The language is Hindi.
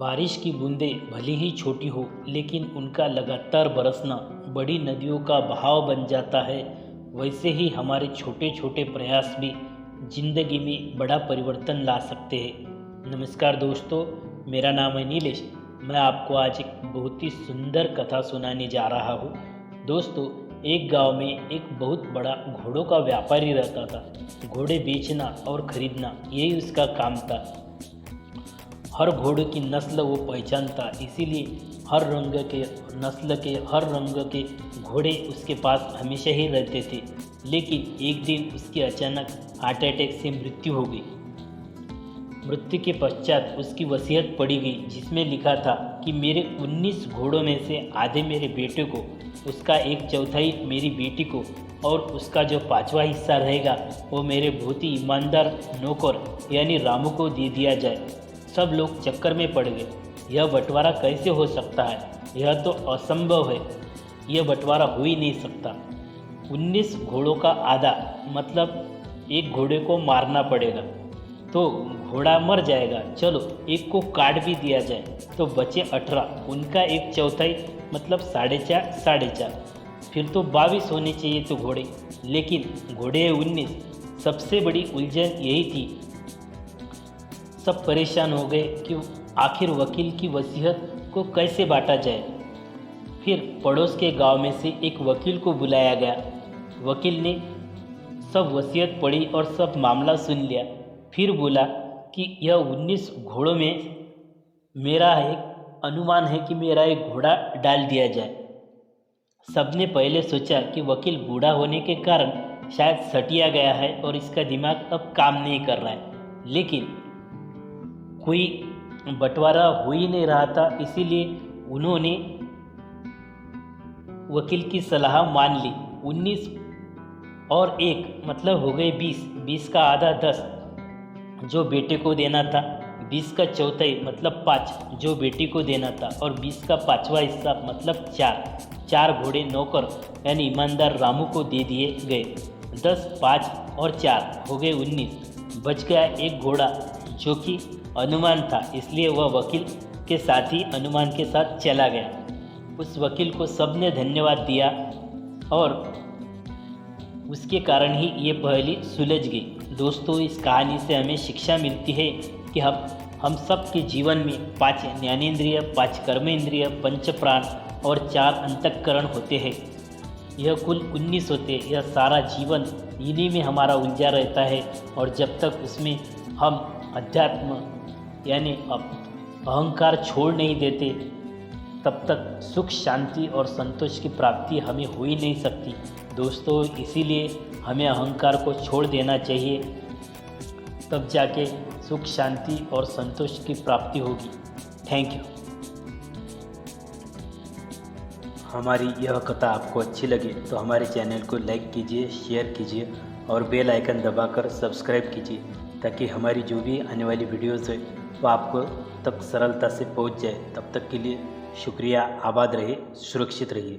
बारिश की बूंदें भले ही छोटी हो लेकिन उनका लगातार बरसना बड़ी नदियों का बहाव बन जाता है। वैसे ही हमारे छोटे छोटे प्रयास भी जिंदगी में बड़ा परिवर्तन ला सकते हैं। नमस्कार दोस्तों, मेरा नाम है नीलेश। मैं आपको आज एक बहुत ही सुंदर कथा सुनाने जा रहा हूँ। दोस्तों, एक गांव में एक बहुत बड़ा घोड़ों का व्यापारी रहता था। घोड़े बेचना और खरीदना यही उसका काम था। हर घोड़े की नस्ल वो पहचानता, इसीलिए हर रंग के नस्ल के हर रंग के घोड़े उसके पास हमेशा ही रहते थे। लेकिन एक दिन उसकी अचानक हार्ट अटैक से मृत्यु हो गई। मृत्यु के पश्चात उसकी वसीयत पड़ी गई, जिसमें लिखा था कि मेरे 19 घोड़ों में से आधे मेरे बेटे को, उसका 1/4 मेरी बेटी को और उसका जो 5वां हिस्सा रहेगा वो मेरे बहुत ही ईमानदार नौकर यानी रामू को दे दिया जाए। सब लोग चक्कर में पड़ गए। यह बंटवारा कैसे हो सकता है? यह तो असंभव है। यह बंटवारा हो ही नहीं सकता। 19 घोड़ों का आधा मतलब एक घोड़े को मारना पड़ेगा तो घोड़ा मर जाएगा। चलो एक को काट भी दिया जाए तो बचे 18, उनका 1/4 मतलब 4.5 4.5, फिर तो 22 होने चाहिए तो घोड़े, लेकिन घोड़े 19। सबसे बड़ी उलझन यही थी। सब परेशान हो गए कि आखिर वकील की वसीयत को कैसे बांटा जाए। फिर पड़ोस के गांव में से एक वकील को बुलाया गया। वकील ने सब वसीयत पढ़ी और सब मामला सुन लिया। फिर बोला कि यह 19 घोड़ों में मेरा एक अनुमान है कि मेरा एक घोड़ा डाल दिया जाए। सबने पहले सोचा कि वकील बूढ़ा होने के कारण शायद सटिया गया है और इसका दिमाग अब काम नहीं कर रहा है, लेकिन कोई बंटवारा हो ही नहीं रहा था। इसीलिए उन्होंने वकील की सलाह मान ली। 19 और 1 मतलब हो गए 20। 20 का आधा 10 जो बेटे को देना था, 20 का चौथाई मतलब 5 जो बेटी को देना था और 20 का 5वां हिस्सा मतलब 4 घोड़े नौकर यानी ईमानदार रामू को दे दिए गए। 10, 5 और 4 हो गए 19। बच गया एक घोड़ा जो कि अनुमान था, इसलिए वह वकील के साथ ही अनुमान के साथ चला गया। उस वकील को सबने धन्यवाद दिया और उसके कारण ही ये पहेली सुलझ गई। दोस्तों, इस कहानी से हमें शिक्षा मिलती है कि हम सब के जीवन में 5 ज्ञानेंद्रिय, 5 कर्मेंद्रिय, 5 प्राण और 4 अंतःकरण होते हैं। यह कुल 19 होते हैं। यह सारा जीवन इन्हीं में हमारा उलझा रहता है और जब तक उसमें हम अध्यात्म यानी अहंकार छोड़ नहीं देते तब तक सुख, शांति और संतोष की प्राप्ति हमें हो ही नहीं सकती। दोस्तों, इसीलिए हमें अहंकार को छोड़ देना चाहिए, तब जाके सुख, शांति और संतोष की प्राप्ति होगी। Thank you. हमारी यह कथा आपको अच्छी लगे तो हमारे चैनल को लाइक कीजिए, शेयर कीजिए और बेल आइकन दबाकर सब्सक्राइब कीजिए, ताकि हमारी जो भी आने वाली वीडियोज़ है वो आपको तक सरलता से पहुंच जाए। तब तक के लिए शुक्रिया। आबाद रहिए, सुरक्षित रहिए।